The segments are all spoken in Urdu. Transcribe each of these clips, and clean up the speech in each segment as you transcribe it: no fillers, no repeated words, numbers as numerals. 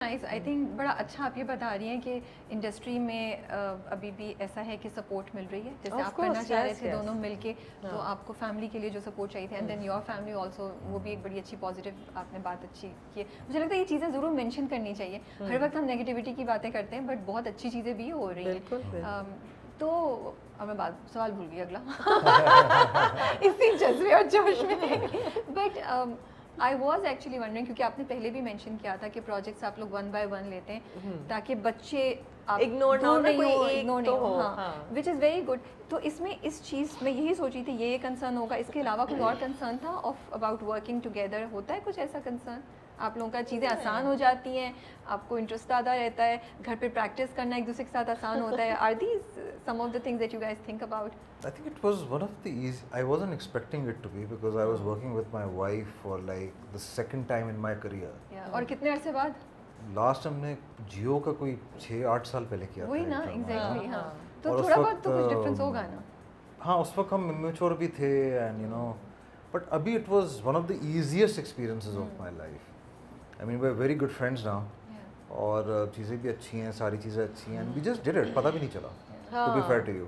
نائس. آئی تھنک بڑا اچھا آپ یہ بتا رہی ہیں کہ انڈسٹری میں ابھی بھی ایسا ہے کہ سپورٹ مل رہی ہے, جیسے آپ کرنا چاہ رہے تھے دونوں مل کے, تو آپ کو فیملی کے لیے جو سپورٹ چاہیے تھے, and then your family also, وہ بھی ایک بڑی اچھی پازیٹیو آپ نے بات اچھی کی ہے. مجھے لگتا ہے یہ چیزیں ضرور مینشن کرنی چاہیے. ہر وقت ہم نیگیٹیوٹی کی باتیں کرتے ہیں, بٹ بہت اچھی چیزیں بھی ہو رہی ہیں. تو اب میں سوال بھول گئی اگلا اسی جذبے اور جوش میں. But I was actually wondering, کیونکہ آپ نے پہلے بھی مینشن کیا تھا کہ پروجیکٹس آپ لوگ 1 by 1 لیتے ہیں تاکہ بچے اگنور نہ ہو, ہاں, وچ از ویری گڈ. تو اس میں اس چیز میں یہی سوچی تھی یہ کنسرن ہوگا, اس کے علاوہ کوئی اور کنسرن تھا آف اباؤٹ ورکنگ ٹوگیدر؟ ہوتا ہے کچھ ایسا کنسرن؟ آپ لوگوں کا چیزیں آسان ہو جاتی ہیں, آپ کو انٹرسٹ زیادہ رہتا ہے, گھر پہ پریکٹس کرنا ایک دوسرے کے ساتھ آسان ہوتا ہے. Are these some of the things that you guys think about? I think it was one of the easy. I wasn't expecting it to be because I was working with my wife for like the second time in my career. اور کتنے عرصے بعد؟ لاسٹ ہم نے جیو کا کوئی 6-8 سال پہلے کیا تھا. وہی نا, ایگزیکٹلی. ہاں, تو تھوڑا بہت تو کچھ ڈفرینس ہوگا نا. ہاں, اس وقت ہم میچور بھی تھے اینڈ یو نو, بٹ ابھی it was one of the easiest experiences of my life. I mean we are very good friends now, اور چیزیں بھی اچھی ہیں, ساری چیزیں اچھی ہیں, and we just did it, پتہ بھی نہیں چلا. To be fair to you,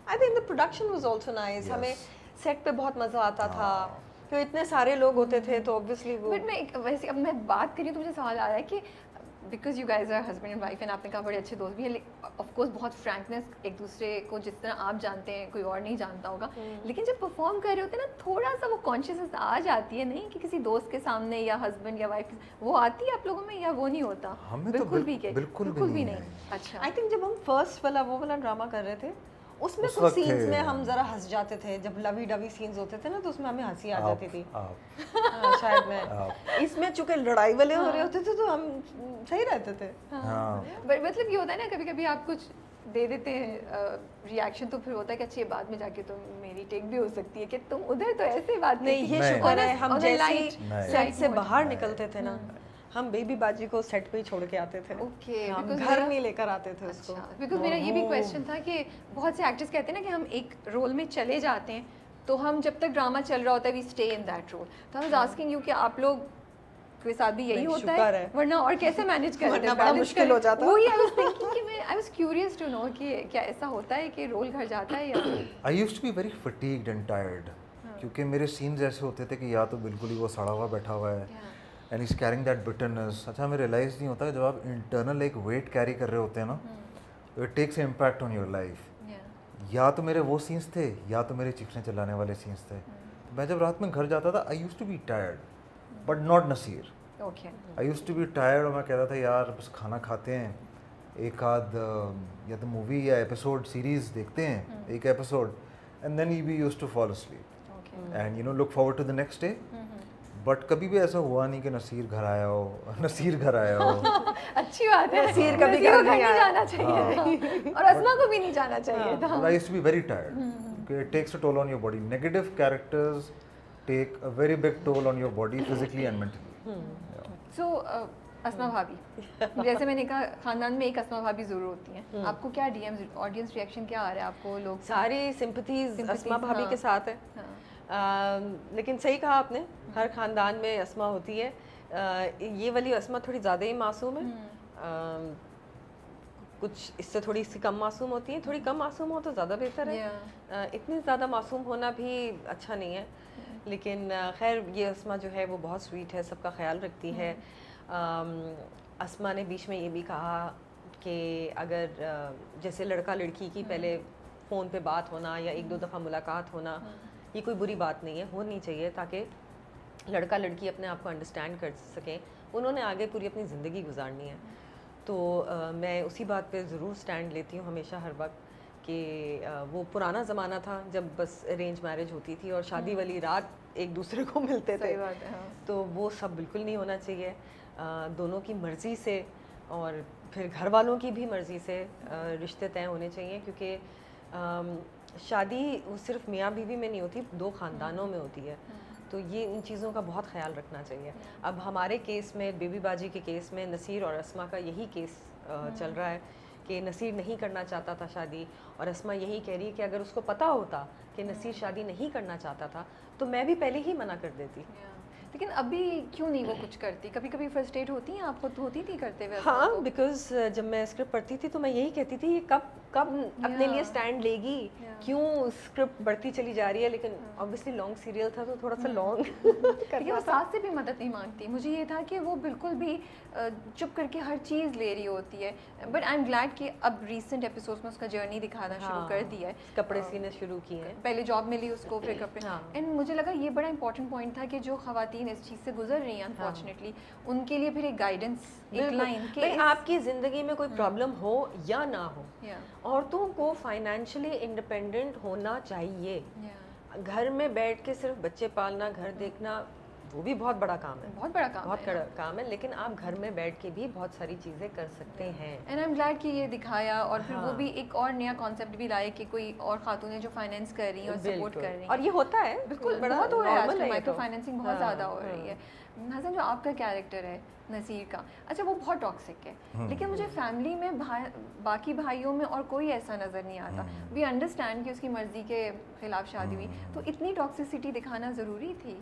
I think the production was also nice. ہمیں سیٹ پہ بہت مزہ آتا تھا, پھر اتنے سارے لوگ ہوتے تھے تو obviously وہ. بٹ میں ویسے اب میں بات کری تو مجھے سوال آ رہا ہے کہ because you guys are husband and wife, اینڈ آپ نے کہا بڑے اچھے دوست بھی ہیں, آف کورس بہت فرینکنیس ایک دوسرے کو جس طرح آپ جانتے ہیں کوئی اور نہیں جانتا ہوگا, لیکن جب پرفارم کر رہے ہوتے ہیں نا تھوڑا سا وہ کانشیسنس آ جاتی ہے نہیں کہ کسی دوست کے سامنے یا ہسبینڈ یا وائف, وہ آتی ہے آپ لوگوں میں یا وہ نہیں ہوتا؟ بالکل بھی بالکل بھی نہیں. اچھا, I think جب ہم فرسٹ والا ڈرامہ کر رہے تھے اس میں کچھ سینس میں ہم ذرا ہنس جاتے تھے, جب لوی ڈوی سینز ہوتے تھے نا تو اس میں ہمیں ہنسی آ جاتی تھی شاید. میں اس میں چونکہ لڑائی والے ہو رہے ہوتے تھے تو ہم صحیح رہتے تھے. بٹ مطلب یہ ہوتا ہے نا کبھی کبھی آپ کچھ دے دیتے ہیں ریئیکشن, تو پھر ہوتا ہے کہ اچھی بعد میں جا کے تو میری ٹیک بھی ہو سکتی ہے کہ تم ادھر تو ایسے بات نہیں. یہ شکر ہے ہم جیسے سیٹ سے باہر نکلتے تھے نا, ہم بیبی باجی کو سیٹ پہ ہی چھوڑ کے آتے تھے, ہم گھر نہیں لے کر آتے تھے اس کو. بیکاز میرا یہ بھی کویشچن تھا کہ بہت سے ایکٹرس کہتے ہیں نا کہ ہم ایک رول میں چلے جاتے ہیں تو ہم جب تک ڈرامہ چل رہا ہوتا ہے we stay in that role. تو آئی واز آسکنگ یو کہ آپ لوگ کے ساتھ بھی یہی ہوتا ہے, ورنہ اور کیسے مینیج کرتے ہیں؟ بڑا مشکل ہو جاتا ہے. وہی آئی واز تھنکنگ کہ میں I was curious to know کہ کیا ایسا ہوتا ہے کہ رول گھر جاتا ہے یا. I used to be very fatigued and tired, کیونکہ میرے سینز ایسے ہوتے تھے کہ یا تو بالکل ہی وہ سڑا ہوا بیٹھا ہوا ہے and is carrying that bitterness. اچھا, ہمیں ریئلائز نہیں ہوتا کہ جب آپ انٹرنل ایک ویٹ کیری کر رہے ہوتے ہیں نا, تو it takes impact on your life. یا تو میرے وہ سینس تھے یا تو میرے چیخنے چلانے والے سینس تھے. میں جب رات میں گھر جاتا تھا I use to be tired but not نصیر. I use to be tired, اور میں کہتا تھا یار بس کھانا کھاتے ہیں, ایک آدھ یا تو مووی یا ایپیسوڈ سیریز دیکھتے ہیں ایک episode, and then we use to fall asleep and you know look forward to the next day. But کبھی بھی ایسا ہوا نہیں کہ نصیر گھر آیا ہو. اچھی بات ہے, نصیر کبھی گھر نہیں جانا چاہیے اور اسما کو بھی نہیں جانا چاہیے تھا. I used to be very tired. It takes a toll on your body. Negative characters take a very big toll on your body physically and mentally. So اسما بھابھی, جیسے میں نے کہا خاندان میں ایک اسما بھابھی ضرور ہوتی ہیں. آپ کو کیا ڈی ایم آڈینس ریئیکشن کیا آ رہا ہے آپ کو؟ لوگ ساری سمپتھیز اسما بھابھی کے ساتھ ہے, لیکن صحیح کہا آپ نے, ہر خاندان میں اسما ہوتی ہے. یہ والی اسما تھوڑی زیادہ ہی معصوم ہے, کچھ اس سے تھوڑی سی کم معصوم ہوتی ہیں, تھوڑی کم معصوم ہو تو زیادہ بہتر ہے. اتنی زیادہ معصوم ہونا بھی اچھا نہیں ہے, لیکن خیر یہ اسما جو ہے وہ بہت سویٹ ہے, سب کا خیال رکھتی ہے. اسما نے بیچ میں یہ بھی کہا کہ اگر جیسے لڑکا لڑکی کی پہلے فون پہ بات ہونا یا 1-2 دفعہ ملاقات ہونا, یہ کوئی بری بات نہیں ہے, ہونی چاہیے تاکہ لڑکا لڑکی اپنے آپ کو انڈرسٹینڈ کر سکیں. انہوں نے آگے پوری اپنی زندگی گزارنی ہے, تو میں اسی بات پہ ضرور سٹینڈ لیتی ہوں ہمیشہ ہر وقت کہ وہ پرانا زمانہ تھا جب بس ارینج میرج ہوتی تھی اور شادی والی رات ایک دوسرے کو ملتے تھے, تو وہ سب بالکل نہیں ہونا چاہیے. دونوں کی مرضی سے اور پھر گھر والوں کی بھی مرضی سے رشتے طے ہونے چاہیے, کیونکہ شادی وہ صرف میاں بیوی میں نہیں ہوتی, 2 خاندانوں میں ہوتی ہے. تو یہ ان چیزوں کا بہت خیال رکھنا چاہیے. اب ہمارے کیس میں, بیبی باجی کے کیس میں, نصیر اور اسما کا یہی کیس چل رہا ہے کہ نصیر نہیں کرنا چاہتا تھا شادی, اور اسما یہی کہہ رہی ہے کہ اگر اس کو پتہ ہوتا کہ نصیر شادی نہیں کرنا چاہتا تھا تو میں بھی پہلے ہی منع کر دیتی. لیکن ابھی کیوں نہیں وہ کچھ کرتی؟ کبھی کبھی فرسٹریٹ ہوتی ہیں آپ خود؟ ہوتی تھی کرتے ہوئے؟ ہاں بیکاز جب میں اسکرپٹ پڑھتی تھی تو میں یہی کہتی تھی یہ کب اپنے لیے اسٹینڈ لے گی, کیوں اسکرپٹ بڑھتی چلی جا رہی ہے. لیکن obviously لانگ سیریل تھا تو تھوڑا سا لانگ, لیکن وہ ساتھ سے بھی مدد نہیں مانگتی. مجھے یہ تھا کہ وہ بالکل بھی چپ کر کے ہر چیز لے رہی ہوتی ہے. بٹ آئی ایم گلیڈ کہ اب ریسنٹ ایپیسوڈ میں اس کا جرنی دکھانا شروع کر دیا ہے, کپڑے سینے شروع کیے ہیں. پہلے جاب ملی اس کو, پھر کپڑے. اینڈ مجھے لگا یہ بڑا امپورٹنٹ پوائنٹ تھا کہ جو خواتین اس چیز سے گزر رہی ہیں انفارچونیٹلی, ان کے لیے پھر ایک گائیڈنس, ایک لائن کہ آپ کی زندگی میں کوئی پرابلم ہو یا نہ ہو, عورتوں کو فائنینشلی انڈیپینڈنٹ ہونا چاہیے. گھر میں بیٹھ کے صرف بچے پالنا, گھر دیکھنا, وہ بھی بہت بڑا کام ہے, بہت بڑا کام ہے, لیکن آپ گھر میں بیٹھ کے بھی بہت ساری چیزیں کر سکتے ہیں. اینڈ آئی ایم گلیڈ کہ یہ دکھایا, اور پھر وہ بھی ایک اور نیا کانسیپٹ بھی لائے کہ کوئی اور خاتونیں جو فائنینس کر رہی ہیں اور سپورٹ کر رہی ہیں. اور یہ ہوتا ہے بالکل, بہت ہو رہا ہے, مائکرو فائنینسنگ بہت زیادہ ہو رہی ہے. حسن جو آپ کا کیریکٹر ہے نصیر کا, اچھا وہ بہت ٹاکسک ہے, لیکن مجھے فیملی میں باقی بھائیوں میں اور کوئی ایسا نظر نہیں آتا. وی انڈرسٹینڈ کہ اس کی مرضی کے خلاف شادی ہوئی, تو اتنی ٹاکسسٹی دکھانا ضروری تھی؟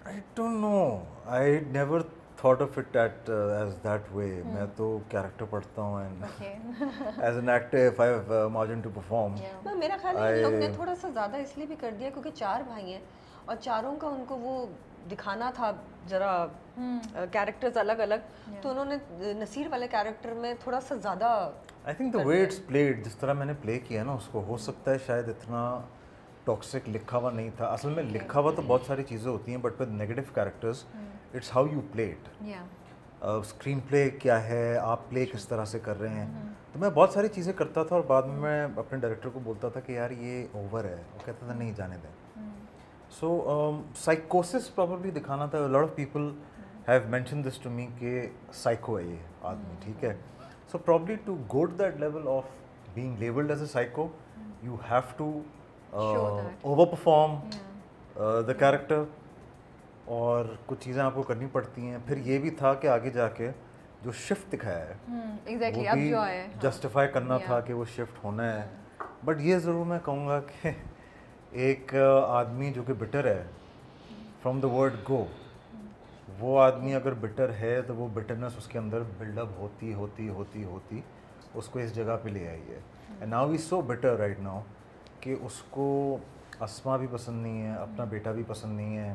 I don't know. I never thought of it as that way. میں تو کیریکٹر پڑھتا ہوں and as an actor if I have margin to perform. میرا خیال ہے ان لوگ نے تھوڑا سا زیادہ اس لیے بھی کر دیا کیونکہ 4 بھائی ہیں اور چاروں کا ان کو وہ دکھانا تھا ذرا کیریکٹرز الگ الگ, تو انہوں نے نصیر والے کیریکٹر میں تھوڑا سا زیادہ I think the way it's played, جس طرح میں نے پلے کیا نا اس کو, ہو سکتا ہے شاید اتنا ٹاکسک لکھا ہوا نہیں تھا. اصل میں لکھا ہوا تو بہت ساری چیزیں ہوتی ہیں, but with negative characters it's how you play it. Screenplay کیا ہے, آپ پلے کس طرح سے کر رہے ہیں. تو میں بہت ساری چیزیں کرتا تھا اور بعد میں اپنے ڈائریکٹر کو بولتا تھا کہ یار یہ اوور ہے, وہ کہتا تھا نہیں جانے دیں. سو سائیکوسس پرابیبلی دکھانا تھا. Lot of people have mention this to me کہ سائیکو ہے یہ آدمی, ٹھیک ہے. So probably to go to that level of being labelled as a psycho you have to over perform the character, اور کچھ چیزیں آپ کو کرنی پڑتی ہیں. پھر یہ بھی تھا کہ آگے جا کے جو شفٹ دکھایا ہے وہ بھی جسٹیفائی کرنا تھا کہ وہ شفٹ ہونا ہے. بٹ یہ ضرور میں کہوں گا کہ ایک آدمی جو کہ بٹر ہے فرام دا ورڈ گو, وہ آدمی اگر بٹر ہے تو وہ بٹرنس اس کے اندر بلڈ اپ ہوتی ہوتی ہوتی ہوتی اس کو اس جگہ پہ لے آئی ہے. And now he so butter right now کہ اس کو اسما بھی پسند نہیں ہے, اپنا بیٹا بھی پسند نہیں ہے,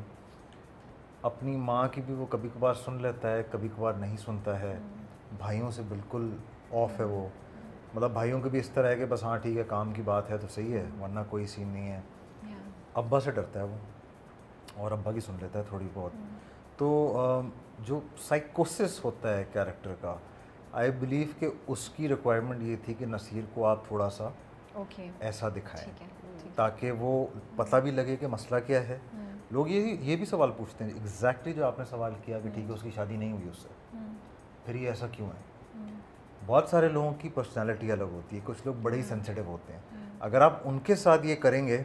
اپنی ماں کی بھی وہ کبھی کبھار سن لیتا ہے, کبھی کبھار نہیں سنتا ہے. بھائیوں سے بالکل آف ہے وہ, مطلب بھائیوں کے بھی اس طرح ہے کہ بس ہاں ٹھیک ہے کام کی بات ہے تو صحیح ہے, ورنہ کوئی سین نہیں ہے. ابا سے ڈرتا ہے وہ, اور ابا کی سن لیتا ہے تھوڑی بہت. تو جو سائیکوسس ہوتا ہے کیریکٹر کا, آئی بلیو کہ اس کی ریکوائرمنٹ یہ تھی کہ نصیر کو آپ تھوڑا سا ایسا دکھائیں تاکہ وہ پتہ بھی لگے کہ مسئلہ کیا ہے. لوگ یہ بھی سوال پوچھتے ہیں ایگزیکٹلی جو آپ نے سوال کیا کہ ٹھیک ہے اس کی شادی نہیں ہوئی اس سے, پھر یہ ایسا کیوں ہے. بہت سارے لوگوں کی پرسنالٹی الگ ہوتی ہے, کچھ لوگ بڑے ہی سینسیٹیو ہوتے ہیں. اگر آپ ان کے ساتھ یہ کریں گے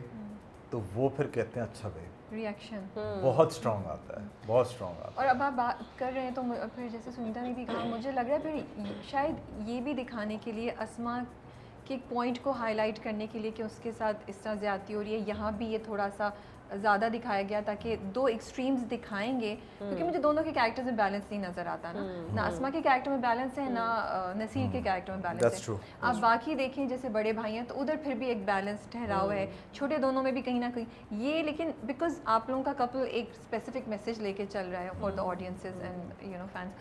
تو وہ پھر کہتے ہیں اچھا بھائی ریئیکشن بہت اسٹرانگ آتا ہے, بہت اسٹرانگ آتا ہے. اور اب آپ بات کر رہے ہیں تو پھر جیسے سنیتا نے بھی کہا, مجھے لگ رہا ہے پھر شاید یہ بھی دکھانے کے لیے اسما کے ایک پوائنٹ کو ہائی لائٹ کرنے کے لیے کہ اس کے ساتھ اس طرح زیادتی ہو رہی ہے, یہاں بھی یہ تھوڑا سا زیادہ دکھایا گیا تاکہ 2 ایکسٹریمز دکھائیں گے, کیونکہ مجھے دونوں کے کیریکٹرز میں بیلنس نہیں نظر آتا نا. نہ اسما کے کیریکٹر میں بیلنس ہے, نہ نصیر کے کیریکٹر میں بیلنس ہے. آپ باقی دیکھیں جیسے بڑے بھائی ہیں تو ادھر پھر بھی ایک بیلنس ٹھہراؤ ہے, چھوٹے دونوں میں بھی کہیں نہ کہیں یہ. لیکن بیکاز آپ لوگوں کا کپل ایک اسپیسیفک میسج لے کے چل رہا ہے for the audiences and you know fans,